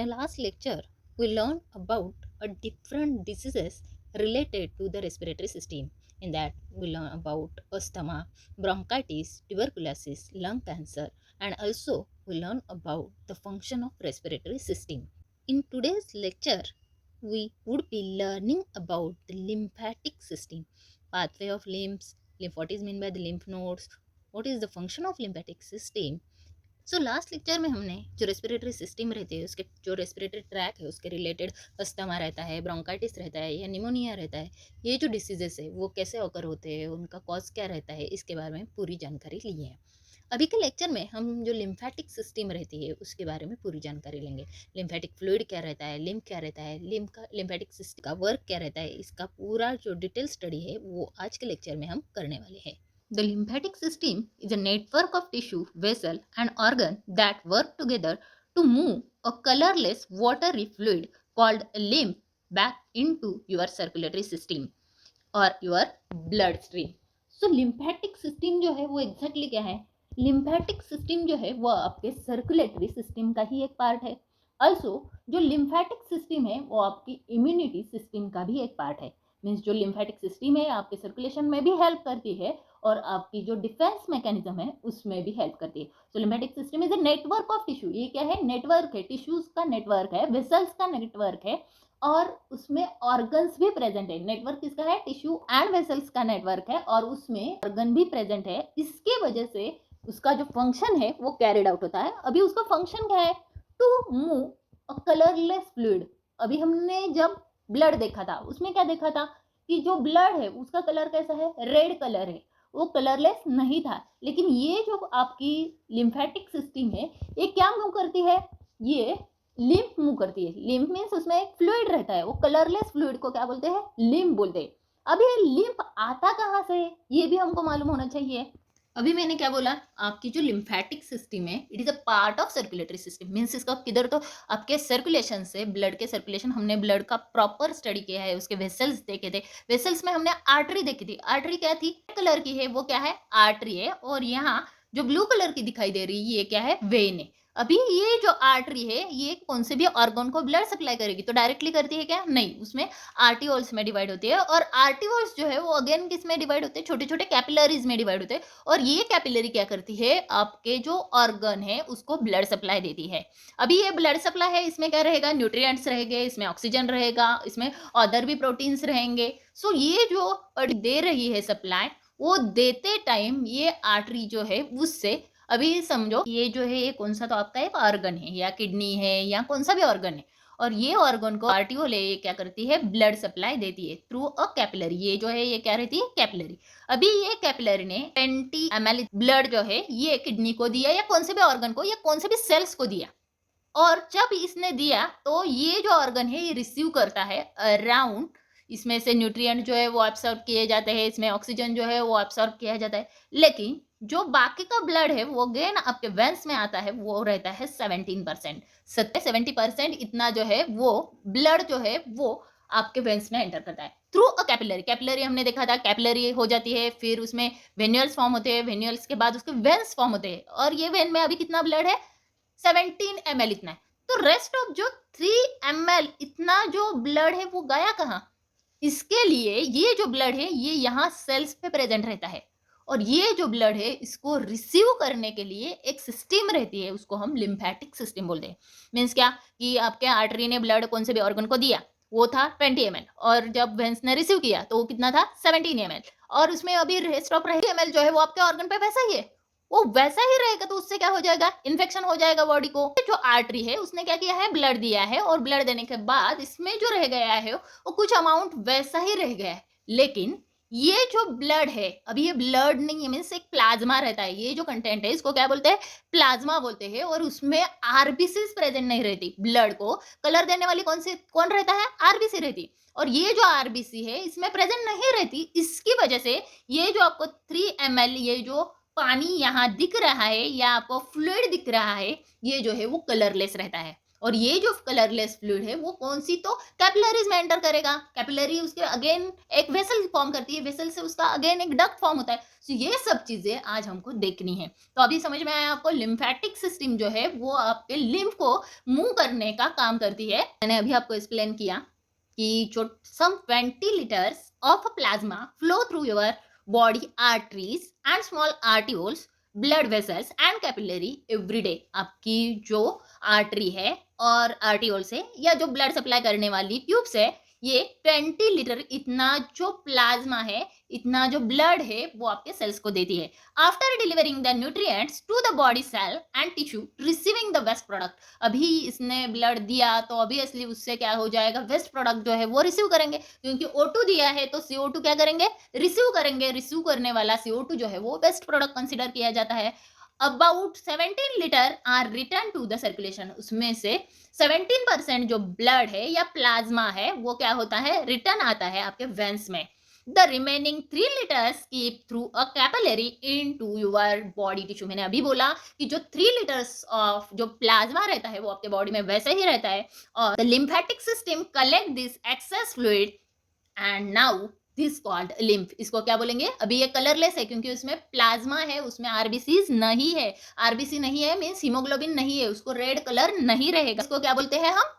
the last lecture, we learned about a different diseases related to the respiratory system. In that, we learn about asthma, bronchitis, tuberculosis, lung cancer, and also we learn about the function of respiratory system. In today's lecture, we would be learning about the lymphatic system, pathway of lymph, what is meant by the lymph nodes, what is the function of lymphatic system. Last lecture में हमने जो respiratory system रहती है, उसके जो respiratory tract है उसके related asthma रहता है, ब्रोंकाइटिस रहता है या निमोनिया रहता है, ये जो डिसीजेस है वो कैसे ऑकर होते हैं, उनका कॉज क्या रहता है, इसके बारे में पूरी जानकारी ली है। अभी के लेक्चर में हम जो लिम्फेटिक सिस्टम रहती है उसके बारे में पूरी जानकारी लेंगे। लिम्फेटिक फ्लूइड क्या रहता है, लिम्फ क्या रहता है, लिम्फ का लिम्फेटिक सिस्टम का वर्क क्या रहता है, इसका पूरा जो डिटेल स्टडी है वो आज के लेक्चर में हम करने वाले हैं। The lymphatic system is a network of tissue, vessel and organ that work together to move a colorless watery fluid called lymph back into your circulatory system or your blood stream. So lymphatic system जो है वो exactly क्या है? Lymphatic system जो है वो आपके circulatory system का ही एक पार्ट है। Also जो lymphatic system है वो आपकी immunity system का भी एक पार्ट है। मीन्स जो लिम्फेटिक सिस्टम है आपके सर्कुलेशन में भी हेल्प करती है और आपकी जो डिफेंस मैकेनिज्म है उसमें भी हेल्प करती है। So lymphatic system is a network of tissue. ये क्या है? नेटवर्क है, टिश्यूज का नेटवर्क है, वेसल्स का नेटवर्क है और उसमें ऑर्गन्स भी प्रेजेंट है। नेटवर्क किसका है? टिश्यू एंड वेसल्स का नेटवर्क है और उसमें ऑर्गन भी प्रेजेंट है। इसके वजह से उसका जो फंक्शन है वो कैरिड आउट होता है। अभी उसका फंक्शन क्या है? To move a colourless fluid. अभी हमने जब ब्लड देखा था उसमें क्या देखा था कि जो ब्लड है उसका कलर कैसा है? रेड कलर है, वो कलरलेस नहीं था। लेकिन ये जो आपकी लिम्फेटिक सिस्टम है ये क्या मूव करती है? ये लिम्फ मूव करती है। लिम्फ मीन्स उसमें एक फ्लूइड रहता है, वो कलरलेस फ्लूइड को क्या बोलते हैं? लिम्फ बोलते हैं। अब ये लिम्फ आता कहाँ से है ये भी हमको मालूम होना चाहिए। अभी मैंने क्या बोला? आपकी जो लिम्फेटिक सिस्टम है it is a part of circulatory system. Means इसका किधर तो आपके सर्कुलेशन से, ब्लड के सर्कुलेशन, हमने ब्लड का प्रॉपर स्टडी किया है, उसके वेसल्स देखे थे। वेसल्स में हमने आर्टरी देखी थी। आर्टरी क्या थी? कलर की है, वो क्या है? आर्टरी है। और यहाँ जो ब्लू कलर की दिखाई दे रही है ये क्या है? वेन है। अभी ये जो आर्टरी है ये कौन से भी ऑर्गन को ब्लड सप्लाई करेगी? तो डायरेक्टली करती है क्या? नहीं, उसमें आर्टियोल्स में डिवाइड होती है और आर्टियोल्स जो है वो अगेन किस में डिवाइड होते हैं? छोटे छोटे कैपिलरीज में डिवाइड होते हैं और ये कैपिलरी क्या करती है? आपके जो ऑर्गन है उसको ब्लड सप्लाई देती है। अभी ये ब्लड सप्लाई है, इसमें क्या रहेगा? न्यूट्रिएंट्स रहेंगे, इसमें ऑक्सीजन रहेगा, इसमें अदर भी प्रोटीन्स रहेंगे। सो ये जो दे रही है सप्लाई, वो देते टाइम ये आर्टरी जो है उससे, अभी समझो ये जो है ये कौन सा तो आपका एक ऑर्गन है या किडनी है या कौन सा भी ऑर्गन है और ये ऑर्गन को आर्टियोल है ये क्या करती है? ब्लड सप्लाई देती है थ्रू अ कैपिलरी। ये जो है ये क्या रहती है? कैपिलरी। अभी ये कैपिलरी ने 20 ml ब्लड जो है ये किडनी को दिया या कौन से भी ऑर्गन को या कौन से भी सेल्स को दिया और जब इसने दिया तो ये जो ऑर्गन है ये रिसीव करता है अराउंड, इसमें से न्यूट्रिएंट जो है वो एब्सॉर्ब किए जाते हैं, इसमें ऑक्सीजन जो है वो एब्सॉर्ब किया जाता है। लेकिन जो बाकी का ब्लड है वो अगेन आपके वेंस में आता है, वो रहता है 17%। 70% इतना जो है वो ब्लड जो है वो आपके वेंस में एंटर करता है थ्रू अ कैपिलरी। कैपिलरी हमने देखा था, कैपिलरी हो जाती है, फिर उसमें वेन्यूल्स फॉर्म होते हैं, वेन्यूल्स के बाद उसके वेंस फॉर्म होते हैं और ये वेन में अभी कितना ब्लड है? 17 ml इतना है। तो रेस्ट ऑफ जो 3 ml इतना जो ब्लड है वो गया कहाँ? इसके लिए ये जो ब्लड है ये यहाँ सेल्स पे प्रेजेंट रहता है और ये जो ब्लड है इसको रिसीव करने के लिए एक सिस्टम रहती है, उसको हम लिम्फेटिक सिस्टम बोलते हैं। मीन्स क्या कि आपके आर्टरी ने ब्लड कौन से भी ऑर्गन को दिया, वो था 20 ml और जब वेंस ने रिसीव किया तो वो कितना था? 17 ml और उसमें अभी रेस्ट ऑफ 20 ml जो है वो आपके ऑर्गन पे वैसा ही है, वो वैसा ही रहेगा। तो उससे क्या हो जाएगा? इन्फेक्शन हो जाएगा बॉडी को। जो आर्टरी है उसने क्या किया है? ब्लड दिया है और ब्लड देने के बाद इसमें जो रह गया है वो कुछ अमाउंट वैसा ही रह गया है। लेकिन ये जो ब्लड है, अभी ये ब्लड नहीं है, मीन्स एक प्लाज्मा रहता है। ये जो कंटेंट है इसको क्या बोलते हैं? प्लाज्मा बोलते हैं और उसमें आरबीसी प्रेजेंट नहीं रहती। ब्लड को कलर देने वाली कौन रहता है? आरबीसी रहती। और ये जो आरबीसी है इसमें प्रेजेंट नहीं रहती। इसकी वजह से ये जो आपको 3 ml ये जो पानी यहाँ दिख रहा है या आपको फ्लूइड दिख रहा है ये जो है वो कलरलेस रहता है। और ये जो कलरलेस फ्लूइड है वो कौन सी, तो कैपिलरीज में एंटर करेगा। कैपिलरी उसके अगेन एक वेसल फॉर्म करती है, वेसल से उसका अगेन एक डक्ट फॉर्म होता है। तो ये सब चीजें आज हमको देखनी है। तो अभी समझ में आया आपको, लिम्फेटिक सिस्टम जो है वो आपके लिम्फ को मूव करने का काम करती है। मैंने अभी आपको एक्सप्लेन किया कि जो some 20 litres of plasma flow through your body arteries and small arterioles, blood vessels and capillary every day. आपकी जो आर्टरी है और आर्टियोल्स है या जो ब्लड सप्लाई करने वाली ट्यूब्स है, ये 20 लीटर इतना जो प्लाज्मा है, इतना जो ब्लड है वो आपके सेल्स को देती है। After delivering the nutrients to the body cell and tissue receiving the waste product, अभी इसने ब्लड दिया तो ऑब्वियसली उससे क्या हो जाएगा, वेस्ट प्रोडक्ट जो है वो रिसीव करेंगे, क्योंकि O2 दिया है तो CO2 क्या करेंगे, रिसीव करेंगे। रिसीव करने वाला CO2 जो है वो वेस्ट प्रोडक्ट कंसिडर किया जाता है। About 17 litre are return to the circulation, उसमें से 17% जो ब्लड है या प्लाज्मा है वो क्या होता है, रिटर्न आता है आपके वेंस में। The remaining 3 litres keep through a capillary into your body tissue. मैंने अभी बोला कि जो 3 लीटर्स ऑफ जो प्लाज्मा रहता है वो आपके बॉडी में वैसे ही रहता है, और the lymphatic system collect this access fluid and now this called lymph. इसको क्या बोलेंगे, अभी ये कलरलेस है क्योंकि उसमें प्लाज्मा है, उसमें आरबीसीज नहीं है। आरबीसी नहीं है मीन्स हीमोग्लोबिन नहीं है, उसको रेड कलर नहीं रहेगा। इसको क्या बोलते हैं हम,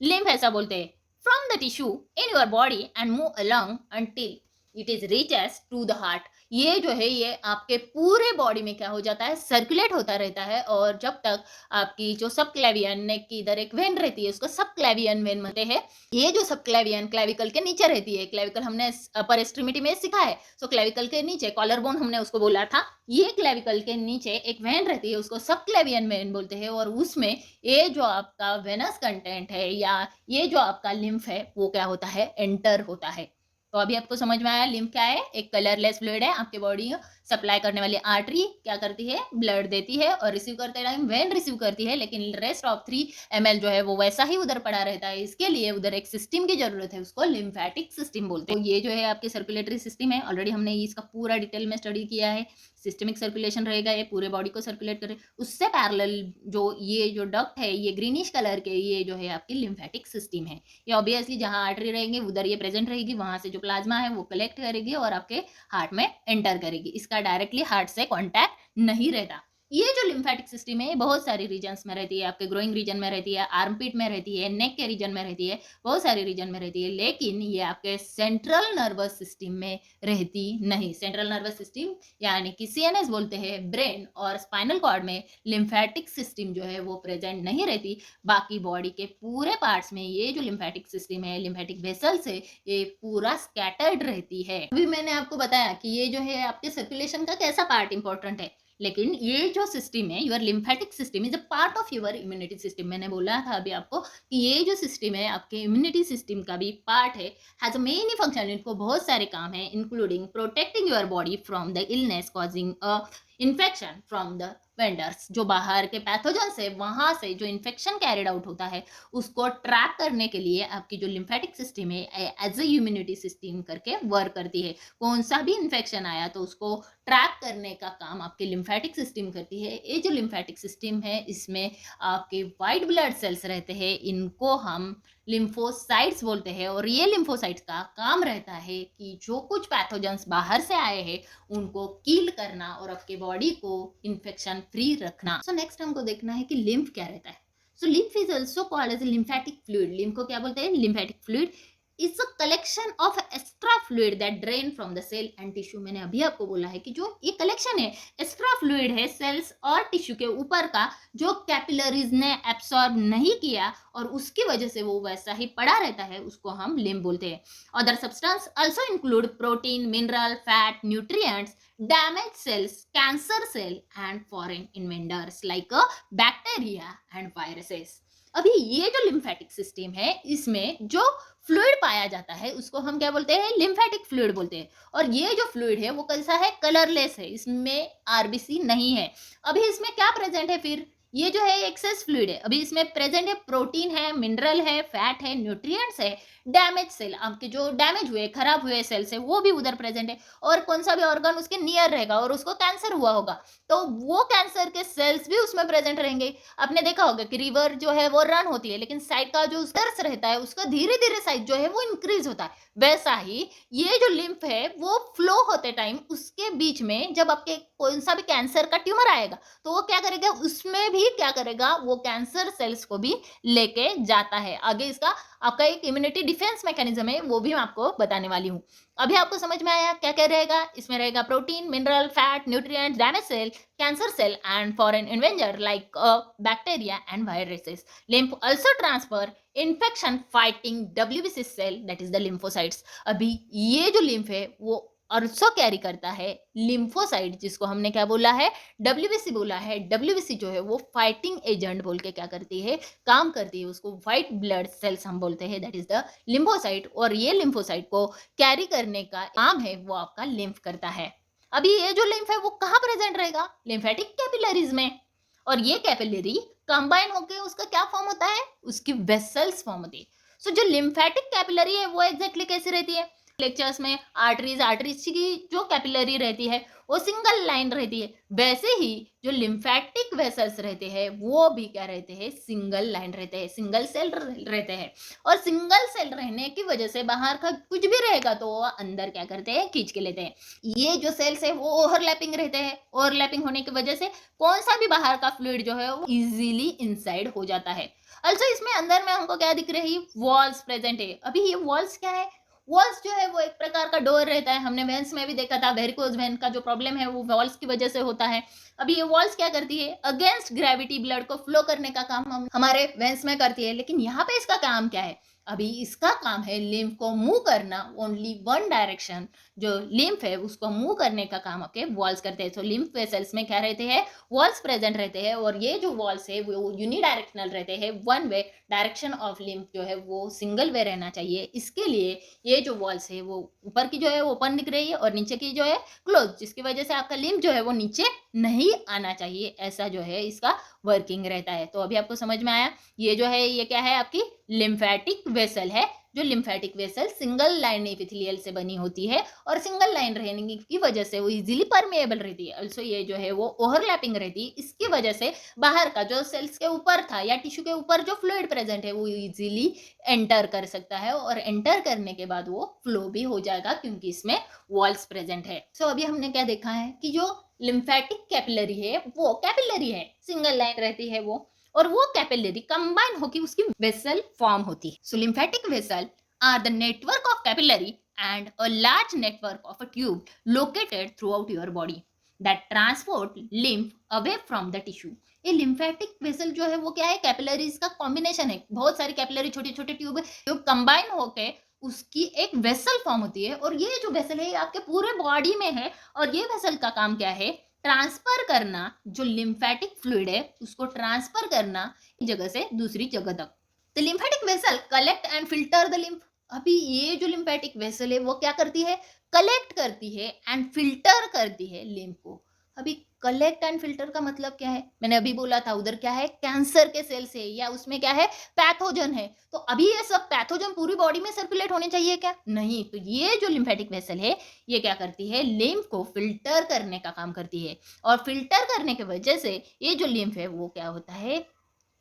लिम्फ ऐसा बोलते हैं। From the tissue in your body and move along until it is reaches to the heart. ये जो है ये आपके पूरे बॉडी में क्या हो जाता है, सर्कुलेट होता रहता है। और जब तक आपकी जो सब क्लेवियन नेक की इधर एक वेन रहती है उसको सब क्लेवियन वेन बोलते हैं। ये जो सब क्लेवियन क्लेविकल के नीचे रहती है, क्लेविकल हमने अपर एक्सट्रीमिटी में सीखा है, सो क्लेविकल के नीचे कॉलर बोन हमने उसको बोला था, ये क्लेविकल के नीचे एक वेन रहती है उसको सब क्लेवियन वेन बोलते हैं। और उसमें ये जो आपका वेनस कंटेंट है या ये जो आपका लिम्फ है वो क्या होता है, एंटर होता है। तो अभी आपको समझ में आया लिम्फ क्या है, एक कलरलेस फ्लूइड है। आपके बॉडी सप्लाई करने वाली आर्टरी क्या करती है, ब्लड देती है और रिसीव करते टाइम वेन रिसीव करती है, लेकिन रेस्ट ऑफ 3 ml जो है वो वैसा ही उधर पड़ा रहता है। इसके लिए उधर एक सिस्टम की जरूरत है, उसको लिम्फेटिक सिस्टम बोलते हैं। तो ये जो है आपकी सर्कुलेटरी सिस्टम है, ऑलरेडी हमने इसका पूरा डिटेल में स्टडी किया है। सिस्टमिक सर्कुलेशन रहेगा, ये पूरे बॉडी को सर्कुलेट करे। उससे पैरेलल जो ये जो डक्ट है, ये ग्रीनिश कलर के, ये जो है आपकी लिम्फेटिक सिस्टम है। ये ऑब्वियसली जहां आर्टरी रहेंगे उधर ये प्रेजेंट रहेगी, वहां से जो प्लाज्मा है वो कलेक्ट करेगी और आपके हार्ट में एंटर करेगी। इसका डायरेक्टली हार्ट से कांटेक्ट नहीं रहता। ये जो लिम्फेटिक सिस्टम है बहुत सारी रीजन्स में रहती है, आपके ग्रोइंग रीजन में रहती है, आर्मपिट में रहती है, नेक के रीजन में रहती है, बहुत सारे रीजन में रहती है, लेकिन ये आपके सेंट्रल नर्वस सिस्टम में रहती नहीं। सेंट्रल नर्वस सिस्टम यानी कि CNS बोलते हैं, ब्रेन और स्पाइनल कॉर्ड में लिम्फेटिक सिस्टम जो है वो प्रेजेंट नहीं रहती। बाकी बॉडी के पूरे पार्ट्स में ये जो लिम्फेटिक सिस्टम है, लिम्फेटिक वेसल्स है, ये पूरा स्कैटर्ड रहती है। अभी मैंने आपको बताया कि ये जो है आपके सर्कुलेशन का कैसा पार्ट इंपॉर्टेंट है, लेकिन ये जो सिस्टम है, your lymphatic system is a part of your immunity system. मैंने बोला था अभी आपको कि ये जो सिस्टम है आपके इम्यूनिटी सिस्टम का भी पार्ट है, हैज अ मेनी फंक्शन। इनको बहुत सारे काम है, including protecting your body from the illness causing a infection from the vendors. जो बाहर के पैथोजन से वहां से जो इन्फेक्शन कैरिड आउट होता है उसको ट्रैप करने के लिए आपकी जो लिम्फेटिक सिस्टम है एज ए इम्यूनिटी सिस्टम करके वर्क करती है। कौन सा भी इन्फेक्शन आया तो उसको ट्रैप करने का काम आपकी लिम्फेटिक सिस्टम करती है। ये जो लिम्फेटिक सिस्टम है इसमें आपके वाइट ब्लड सेल्स रहते हैं, इनको हम लिम्फोसाइट्स बोलते हैं। और ये लिम्फोसाइट्स का काम रहता है कि जो कुछ पैथोजेंस बाहर से आए हैं उनको किल करना और आपके बॉडी को इन्फेक्शन फ्री रखना। सो नेक्स्ट हमको देखना है कि लिम्फ क्या रहता है। So lymph is also called as lymphatic fluid. Lymph को क्या बोलते हैं, lymphatic fluid is a collection of extra fluid that drain from the cell and tissue. मैंने अभी आपको बोला है कि जो ये कलेक्शन है एक्स्ट्रा फ्लूइड है सेल्स और टिश्यू के ऊपर का, जो कैपिलरीज ने एब्सॉर्ब नहीं किया और उसकी वजह से वो वैसा ही पड़ा रहता है, उसको हम लिम्फ बोलते हैं। Other substance also include protein, mineral, fat, nutrients, damaged cells, cancer cell and foreign invaders like bacteria and viruses। अभी ये जो लिम्फेटिक सिस्टम है इसमें जो फ्लूइड पाया जाता है उसको हम क्या बोलते हैं, लिम्फेटिक फ्लूइड बोलते हैं। और ये जो फ्लूइड है वो कैसा है, कलरलेस है, इसमें आरबीसी नहीं है। अभी इसमें क्या प्रेजेंट है, फिर ये जो है एक्सेस फ्लूइड है। अभी इसमें प्रेजेंट है प्रोटीन है, मिनरल है, फैट है, न्यूट्रिएंट्स है, डैमेज सेल, आपके जो डैमेज हुए, खराब हुए सेल्स है वो भी उधर प्रेजेंट है, और कौन सा भी ऑर्गन उसके नियर रहेगा और उसको कैंसर हुआ होगा तो वो कैंसर के सेल्स भी उसमें प्रेजेंट रहेंगे। आपने देखा होगा कि रिवर जो है वो रन होती है, लेकिन साइड का जो सर्स रहता है उसका धीरे धीरे साइज जो है वो इंक्रीज होता है। वैसा ही ये जो लिम्फ है वो फ्लो होते टाइम उसके बीच में जब आपके कौन सा भी कैंसर का ट्यूमर आएगा तो वो क्या करेगा, उसमें भी क्या करेगा, वो कैंसर सेल्स को भी लेके जाता है आगे। इसका आपका एक इम्यूनिटी डिफेंस मैकेनिज्म है, वो भी मैं आपको बताने वाली हूँ। अभी आपको समझ में आया क्या क्या रहेगा? इसमें रहेगा protein, mineral, fat, nutrient, damage cell, cancer cell and foreign invader like bacteria and viruses. Lymph also transfer infection fighting WBC cell that is the lymphocytes. अभी ये जो लिम्फ है वो ऑल्सो कैरी करता है लिम्फोसाइट, जिसको हमने क्या बोला है, डब्ल्यूबीसी बोला है। डब्ल्यूबीसी जो है वो फाइटिंग एजेंट बोल के क्या करती है, काम करती है, उसको व्हाइट ब्लड सेल्स हम बोलते हैं, दैट इज द लिम्फोसाइट। और ये लिम्फोसाइट को कैरी करने का काम है वो आपका लिम्फ करता है। अभी ये जो लिम्फ है वो कहाँ प्रेजेंट रहेगा, लिम्फेटिक कैपिलरीज में। और ये कैपिलरी कंबाइन होकर उसका क्या फॉर्म होता है, उसकी वेसल्स फॉर्म होती है। सो जो लिम्फेटिक कैपिलरी है वो एग्जैक्टली कैसी रहती है, लेक्चर्स में आर्टरीज की जो कैपिलरी रहती है वो सिंगल लाइन रहती है, वैसे ही जो लिम्फेटिक वेसल्स रहते हैं वो भी क्या रहते हैं, सिंगल लाइन रहते हैं, सिंगल सेल रहते हैं। और सिंगल सेल रहने की वजह से बाहर का कुछ भी रहेगा तो वो अंदर क्या करते हैं, खींच के लेते हैं। ये जो सेल्स है वो ओवरलैपिंग रहते हैं, ओवरलैपिंग होने की वजह से कौन सा भी बाहर का फ्लूइड जो है वो इजीली इनसाइड हो जाता है। also इसमें अंदर में हमको क्या दिख रही, वॉल्स प्रेजेंट है। अभी ये वॉल्स क्या है, वॉल्स जो है वो एक प्रकार का डोर रहता है, हमने वेंस में भी देखा था, वेरिकोज वेन का जो प्रॉब्लम है वो वॉल्स की वजह से होता है। अभी ये वॉल्स क्या करती है, अगेंस्ट ग्रेविटी ब्लड को फ्लो करने का काम हम हमारे वेंस में करती है, लेकिन यहाँ पे इसका काम क्या है, अभी इसका काम है लिम्फ को मूव करना, ओनली वन डायरेक्शन। जो लिम्फ है उसको मूव करने का काम आपके वॉल्स करते हैं। तो लिम्फ वेसल्स में क्या रहते हैं, वॉल्स प्रेजेंट रहते हैं, और ये जो वॉल्स है वो यूनिडायरेक्शनल रहते हैं, one way direction of lymph जो है वो सिंगल वे रहना चाहिए। इसके लिए ये जो वॉल्स है वो ऊपर की जो है ओपन दिख रही है और नीचे की जो है क्लोज, जिसकी वजह से आपका लिम्फ जो है वो नीचे नहीं आना चाहिए, ऐसा जो है इसका वर्किंग रहता है। तो अभी आपको समझ में आया, ये जो है ये क्या है, आपकी लिम्फेटिक वेसल है। जो lymphatic vessel single line epithelial से बनी होती है, और सिंगल लाइन रहने की वजह से वो इजीली परमेएबल रहती है। ऑल्सो ये जो है वो ओवरलैपिंग रहती है, इसकी वजह से बाहर का जो सेल्स के ऊपर था या टिश्यू के ऊपर जो फ्लूइड प्रेजेंट है वो इजीली एंटर कर सकता है, और एंटर करने के बाद वो फ्लो भी हो जाएगा क्योंकि इसमें वॉल्स प्रेजेंट है। सो अभी हमने क्या देखा है कि जो लिम्फेटिक कैपिलरी है वो कैपिलरी है, सिंगल लाइन रहती है वो, और वो कैपिलरी कंबाइन होकर उसकी वेसल फॉर्म होती है। So lymphatic vessel are the network of capillary and a large network of a tube located through your body that transport lymph away from the tissue. ये lymphatic vessel जो है वो क्या है, capillaries का combination है, बहुत सारी कैपिलरी छोटे छोटे ट्यूब जो कंबाइन होके उसकी एक वेसल फॉर्म होती है। और ये जो वेसल है ये आपके पूरे बॉडी में है, और ये वेसल का काम क्या है, ट्रांसफर करना, जो लिम्फेटिक फ्लूइड है उसको ट्रांसफर करना एक जगह से दूसरी जगह तक। The lymphatic vessel collect and filter the lymph. अभी ये जो लिम्फेटिक वेसल है वो क्या करती है, कलेक्ट करती है एंड फिल्टर करती है लिम्फ को। अभी कलेक्ट एंड फिल्टर का मतलब क्या है, मैंने अभी बोला था उधर क्या है, कैंसर के सेल्स है या उसमें क्या है, पैथोजन है। तो अभी ये सब पैथोजन पूरी बॉडी में सर्कुलेट होने चाहिए क्या, नहीं। तो ये जो लिम्फेटिक वेसल है ये क्या करती है, लिम्फ को फिल्टर करने का काम करती है, और फिल्टर करने की वजह से ये जो लिम्फ है वो क्या होता है,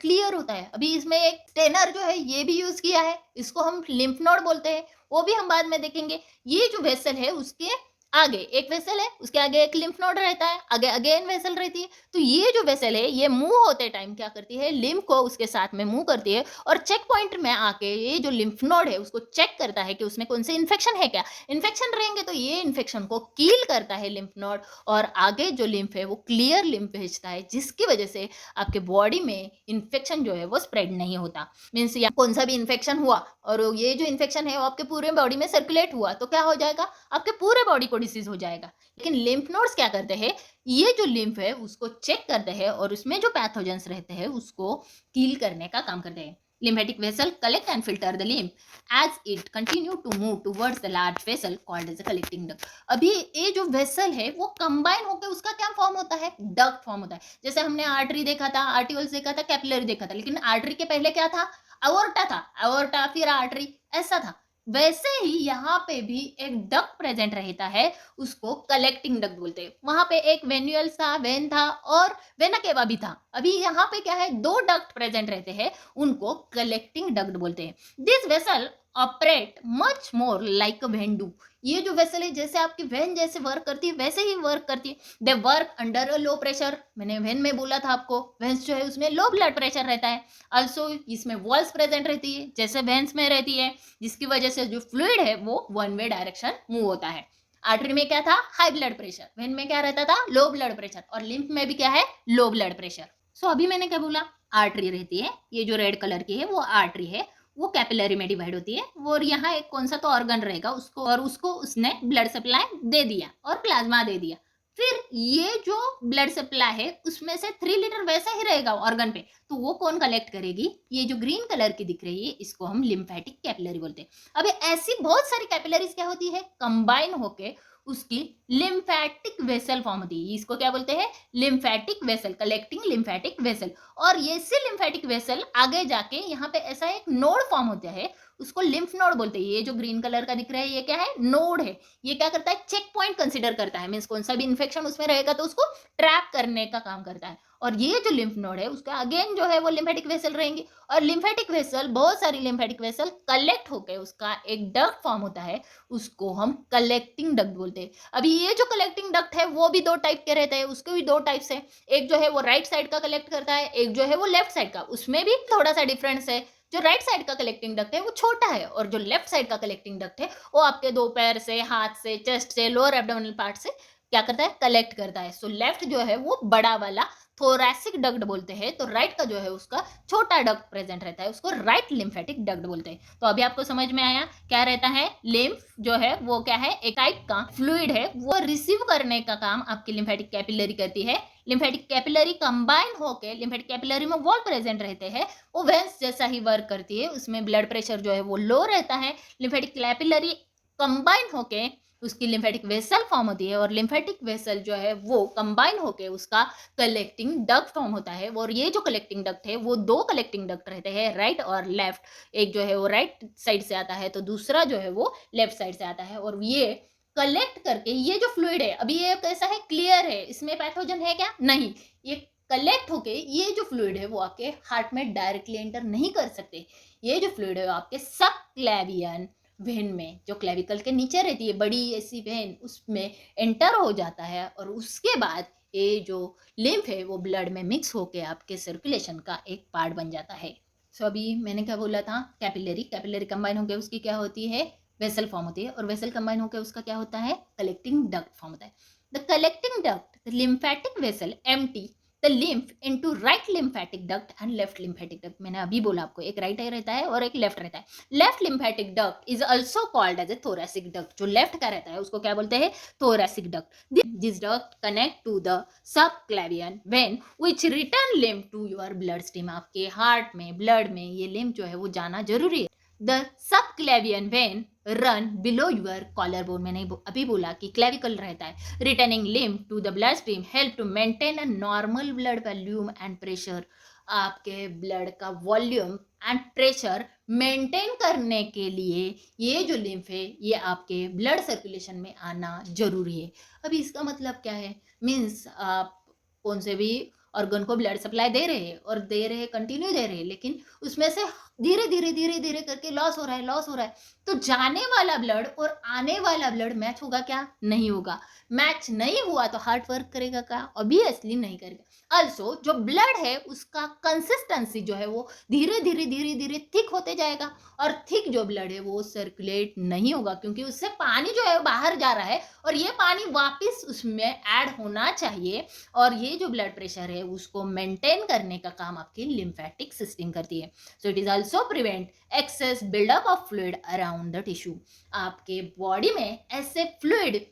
क्लियर होता है। अभी इसमें एक स्टेनर जो है ये भी यूज किया है, इसको हम लिम्फ नोड बोलते हैं, वो भी हम बाद में देखेंगे। ये जो वेसल है उसके आगे एक वेसल है, उसके आगे एक लिम्फ नोड रहता है, आगे अगेन वेसल रहती है। तो ये जो वेसल है ये मूव होते टाइम क्या करती है, लिम्फ को उसके साथ में मूव करती है, और चेक पॉइंट में आके ये जो लिम्फ नोड है उसको चेक करता है कि उसमें कौन से इन्फेक्शन है क्या। इन्फेक्शन रहेंगे तो ये इन्फेक्शन को कील करता है लिम्फ नोड, और आगे जो लिम्फ है वो क्लियर लिम्फ भेजता है, जिसकी वजह से आपके बॉडी में इन्फेक्शन जो है वो स्प्रेड नहीं होता। मीन्स या कौन सा भी इन्फेक्शन हुआ और ये जो इन्फेक्शन है वो आपके पूरे बॉडी में सर्कुलेट हुआ तो क्या हो जाएगा, आपके पूरे बॉडी को डिसीज हो जाएगा। लेकिन लिम्फ नोड्स क्या करते हैं, ये जो लिम्फ है उसको चेक करते हैं और उसमें जो पैथोजेंस रहते हैं उसको किल करने का काम करते हैं। Lymphatic vessel collect and filter the lymph as it continue to move towards the large vessel called as a collecting duct। अभी ये जो वेसल है वो कंबाइन होकर उसका क्या फॉर्म होता है, डक्ट फॉर्म होता है। जैसे हमने आर्टरी देखा था, आर्टियोल्स देखा था, कैपिलरी देखा था, लेकिन आर्टरी के पहले क्या था, अओर्टा था, अओर्टा फिर आर्टरी, ऐसा था। वैसे ही यहाँ पे भी एक डक्ट प्रेजेंट रहता है, उसको कलेक्टिंग डक्ट बोलते हैं। वहां पे एक वेन्यूल था, वेन था और वेना केवा भी था। अभी यहाँ पे क्या है, दो डक्ट प्रेजेंट रहते हैं, उनको कलेक्टिंग डक्ट बोलते हैं। This vessel operate much more like a when do. ये जो वेसल है जैसे आपकी वेन जैसे वर्क करती है वैसे ही वर्क करती है। They work under a low pressure. मैंने वेन में बोला था आपको, वेन्स जो है उसमें लो ब्लड प्रेशर रहता है। ऑल्सो इसमें वॉल्स प्रेजेंट रहती है जैसे वेन्स में रहती है, जिसकी वजह से जो फ्लूइड है वो वन वे डायरेक्शन मूव होता है। आर्टरी में क्या था, हाई ब्लड प्रेशर। वेन में क्या रहता था, लो ब्लड प्रेशर। और लिम्फ में भी क्या है, लो ब्लड प्रेशर। सो अभी मैंने क्या बोला, आर्टरी रहती है, ये जो रेड कलर की है वो आर्टरी है, वो कैपिलरी में डिवाइड होती है। और यहाँ एक कौन सा तो ऑर्गन रहेगा उसको, और उसको उसने ब्लड सप्लाई दे दिया और प्लाज्मा दे दिया। फिर ये जो ब्लड सप्लाई है उसमें से 3 लीटर वैसा ही रहेगा ऑर्गन पे, तो वो कौन कलेक्ट करेगी, ये जो ग्रीन कलर की दिख रही है इसको हम लिम्फेटिक कैपिलरी बोलते हैं। अब ऐसी बहुत सारी कैपिलरीज क्या होती है, कंबाइन होके उसकी लिम्फेटिक वेसल फॉर्म होती है। इसको क्या बोलते हैं, lymphatic vessel, collecting lymphatic vessel. और ये से लिम्फेटिक वेसल आगे जाके यहाँ पे ऐसा एक नोड फॉर्म होता है, उसको लिम्फ नोड बोलते हैं। ये जो ग्रीन कलर का दिख रहा है ये क्या है, नोड है। ये क्या करता है, चेक पॉइंट कंसिडर करता है, मीन्स कौन सा भी इन्फेक्शन उसमें रहेगा तो उसको ट्रैप करने का काम करता है। और ये जो लिम्फ नोड है उसका अगेन जो है वो लिम्फेटिक वेसल रहेंगे। और लिम्फेटिक वेसल, बहुत सारी लिम्फेटिक वेसल कलेक्ट होकर उसका एक डक्ट फॉर्म होता है, उसको हम कलेक्टिंग डक्ट बोलते हैं। अभी ये जो कलेक्टिंग डक्ट है वो भी दो टाइप के रहते हैं, उसके भी दो टाइप्स है। एक जो है वो राइट साइड का कलेक्ट करता है, एक जो है वो लेफ्ट साइड का, उसमें भी थोड़ा सा डिफरेंस है। जो राइट साइड का कलेक्टिंग डक्ट है वो छोटा है, और जो लेफ्ट साइड का कलेक्टिंग डक्ट है वो आपके दो पैर से, हाथ से, चेस्ट से, लोअर एब्डोमिनल पार्ट से क्या करता है, कलेक्ट करता है। सो लेफ्ट जो है वो बड़ा वाला थोरैसिक डक्ट बोलते हैं, तो राइट का जो है उसका छोटा डक्ट प्रेजेंट रहता है, उसको राइट लिम्फेटिक डक्ट बोलते हैं। तो अभी आपको समझ में आया क्या रहता है, लिम्फ जो है वो क्या है, एक टाइप का फ्लूइड है, वो रिसीव करने का काम आपकी लिम्फेटिक कैपिलरी करती है। लिम्फेटिक कैपिलरी कंबाइन होकर, लिम्फेटिक कैपिलरी में वॉल प्रेजेंट रहते हैं, वो वेंस जैसा ही वर्क करती है, उसमें ब्लड प्रेशर जो है वो लो रहता है। लिम्फेटिक कैपिलरी कंबाइन होके उसकी लिम्फेटिक वेसल फॉर्म होती है, और लिम्फेटिक वेसल जो है वो कंबाइन होके उसका कलेक्टिंग डक्ट फॉर्म होता है। और ये जो कलेक्टिंग डक्ट है वो दो कलेक्टिंग डक्ट रहते हैं, राइट और लेफ्ट। एक जो है वो राइट साइड से आता है तो दूसरा जो है वो लेफ्ट साइड से आता है। और ये कलेक्ट करके ये जो फ्लूइड है, अभी ये कैसा है, क्लियर है, इसमें पैथोजन है क्या, नहीं। ये कलेक्ट होके ये जो फ्लूइड है वो आपके हार्ट में डायरेक्टली एंटर नहीं कर सकते। ये जो फ्लूइड है आपके सबक्लेवियन वेन में, जो क्लेविकल के नीचे रहती है बड़ी ऐसी वेन, उसमें एंटर हो जाता है, और उसके बाद ये जो लिम्फ है वो ब्लड में मिक्स होके आपके सर्कुलेशन का एक पार्ट बन जाता है। सो अभी मैंने क्या बोला था, कैपिलरी, कैपिलरी कंबाइन होकर उसकी क्या होती है, वेसल फॉर्म होती है, और वेसल कंबाइन होकर उसका क्या होता है, कलेक्टिंग डक्ट फॉर्म होता है। The collecting duct, the lymphatic vessel empty the lymph into right lymphatic duct and left lymphatic duct. मैंने अभी बोला आपको, एक राइट रहता है और एक लेफ्ट रहता है। Left lymphatic duct is also called as a thoracic duct. जो लेफ्ट का रहता है उसको क्या बोलते हैं, thoracic duct. This duct connect to the subclavian vein which return lymph to your blood stream. आपके हार्ट में, ब्लड में ये लिम्फ जो है वो जाना जरूरी है। The subclavian vein run below your collar bone. मैंने अभी बोला कि क्लेविकल रहता है। Returning lymph to the blood stream help to maintain a normal blood volume and pressure. आपके ब्लड का वॉल्यूम एंड प्रेशर मेंटेन करने के लिए ये जो लिम्फ है ये आपके ब्लड सर्कुलेशन में आना जरूरी है। अभी इसका मतलब क्या है, मीन्स आप कौन से भी ऑर्गन को ब्लड सप्लाई दे रहे हैं, और दे रहे हैं, कंटिन्यू दे रहे हैं, लेकिन उसमें से धीरे धीरे धीरे धीरे करके लॉस हो रहा है, लॉस हो रहा है, तो जाने वाला ब्लड और आने वाला ब्लड मैच होगा क्या, नहीं होगा। मैच नहीं हुआ तो हार्ट वर्क करेगा क्या, ऑब्वियसली नहीं करेगा। ऑल्सो जो ब्लड है उसका कंसिस्टेंसी जो है वो धीरे धीरे धीरे धीरे थिक होते जाएगा, और थिक जो ब्लड है वो सर्कुलेट नहीं होगा, क्योंकि उससे पानी जो है बाहर जा रहा है, और ये पानी वापस उसमें ऐड होना चाहिए। और ये जो ब्लड प्रेशर है उसको मेंटेन करने का काम आपकी लिम्फेटिक सिस्टम करती है। So it is also prevent excess buildup of fluid around the tissue. आपके बॉडी में ऐसे फ्लूइड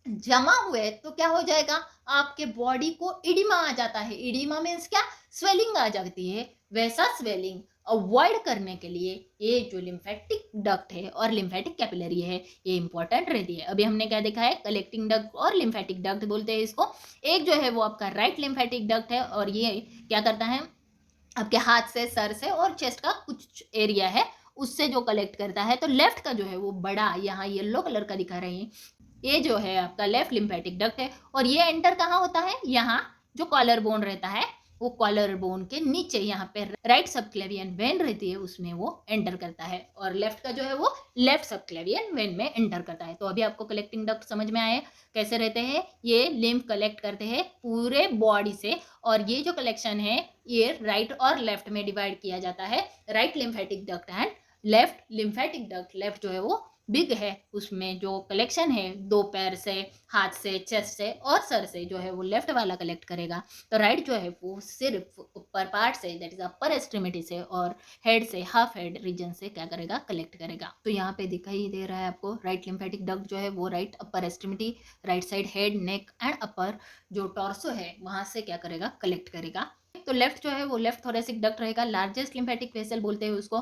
जमा हुए तो क्या हो जाएगा, आपके बॉडी को इडिमा आ जाता है। इडिमा मीन्स क्या, स्वेलिंग आ जाती है। वैसा स्वेलिंग अवॉइड करने के लिए ये जो लिम्फेटिक डक्ट है और लिम्फेटिक कैपिलरी है ये इंपॉर्टेंट रहती है। अभी हमने क्या देखा है, कलेक्टिंग डक्ट और लिम्फेटिक डक्ट बोलते हैं इसको। एक जो है वो आपका राइट लिम्फेटिक डक्ट है, और ये क्या करता है, आपके हाथ से, सर से और चेस्ट का कुछ एरिया है उससे जो कलेक्ट करता है। तो लेफ्ट का जो है वो बड़ा यहाँ येलो कलर का दिखा रहे हैं, ये जो है आपका लेफ्ट लिम्फेटिक डक्ट है। और ये एंटर कहाँ होता है, यहाँ जो कॉलर बोन रहता है वो कॉलर बोन के नीचे यहाँ पे राइट सबक्लेवियन वेन रहती है उसमें वो एंटर करता है, और लेफ्ट का जो है वो लेफ्ट सबक्लेवियन वेन में एंटर करता है। तो अभी आपको कलेक्टिंग डक्ट समझ में आए कैसे रहते हैं, ये लिम्फ कलेक्ट करते हैं पूरे बॉडी से। और ये जो कलेक्शन है ये राइट और लेफ्ट में डिवाइड किया जाता है, right lymphatic duct and left lymphatic duct. Left जो है वो बिग है, उसमें जो कलेक्शन है दो पैर से, हाथ से, चेस्ट से और सर से जो है वो लेफ्ट वाला कलेक्ट करेगा। तो राइट जो है वो सिर्फ ऊपर पार्ट से, दैट इज अपर एक्सट्रीमिटी से और हेड से, हाफ हेड रीजन से क्या करेगा, कलेक्ट करेगा। तो यहाँ पे दिखाई दे रहा है आपको राइट लिम्फेटिक डक्ट जो है वो right upper extremity, right side head, neck and upper जो टॉर्सो है वहां से क्या करेगा, कलेक्ट करेगा। तो लेफ्ट जो है वो लेफ्ट थोरेसिक डक्ट रहेगा, लार्जेस्ट लिम्फेटिक वेसल बोलते हैं उसको,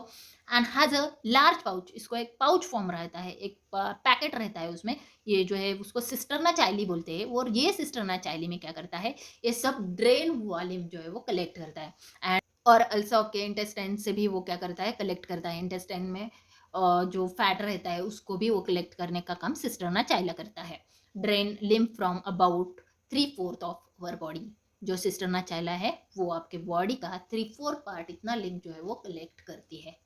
and has a large pouch. इसको एक पाउच फॉर्म रहता है, एक पैकेट रहता है उसमें। ये जो है उसको सिस्टरना चाइली बोलते हैं, और ये सिस्टरना चाइली में क्या करता है, ये सब ड्रेन हुआ लिम्फ जो है वो कलेक्ट करता है। एंड और अल्सो आपके इंटेस्टाइन से भी वो क्या करता है, कलेक्ट करता है। इंटेस्टाइन में जो फैट रहता है उसको भी वो कलेक्ट करने का काम सिस्टरना चाइला करता है। Drain lymph from about 3/4 of our body. जो सिस्टरना चाइला है वो आपके बॉडी का 3/4 पार्ट इतना लिम्फ जो है वो कलेक्ट करती है।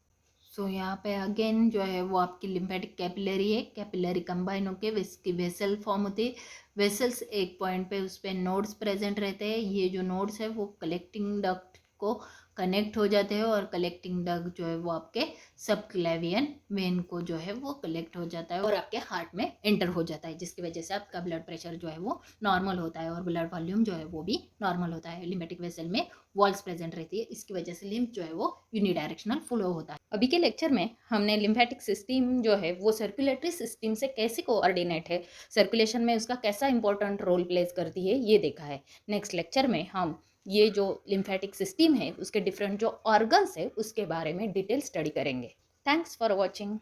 सो यहाँ पे अगेन जो है वो आपकी लिम्फेटिक कैपिलरी है, कैपिलरी कंबाइन होकर इसकी वेसल फॉर्म होती है। वेसल्स एक पॉइंट पे उस पर नोड्स प्रेजेंट रहते हैं, ये जो नोड्स है वो कलेक्टिंग डक्ट को कनेक्ट हो जाते हैं, और कलेक्टिंग डक्ट जो है वो आपके सबक्लेवियन वेन को जो है वो कलेक्ट हो जाता है और आपके हार्ट में एंटर हो जाता है, जिसकी वजह से आपका ब्लड प्रेशर जो है वो नॉर्मल होता है और ब्लड वॉल्यूम जो है वो भी नॉर्मल होता है। लिम्फेटिक वेसल में वॉल्स प्रेजेंट रहती है, इसकी वजह से लिम्फ जो है वो यूनिडायरेक्शनल फ्लो होता है। अभी के लेक्चर में हमने लिम्फेटिक सिस्टम जो है वो सर्कुलेटरी सिस्टम से कैसे कोऑर्डिनेट है, सर्कुलेशन में उसका कैसा इंपॉर्टेंट रोल प्लेस करती है ये देखा है। नेक्स्ट लेक्चर में हम ये जो लिम्फेटिक सिस्टम है उसके डिफरेंट जो ऑर्गन्स है उसके बारे में डिटेल स्टडी करेंगे। Thanks for watching.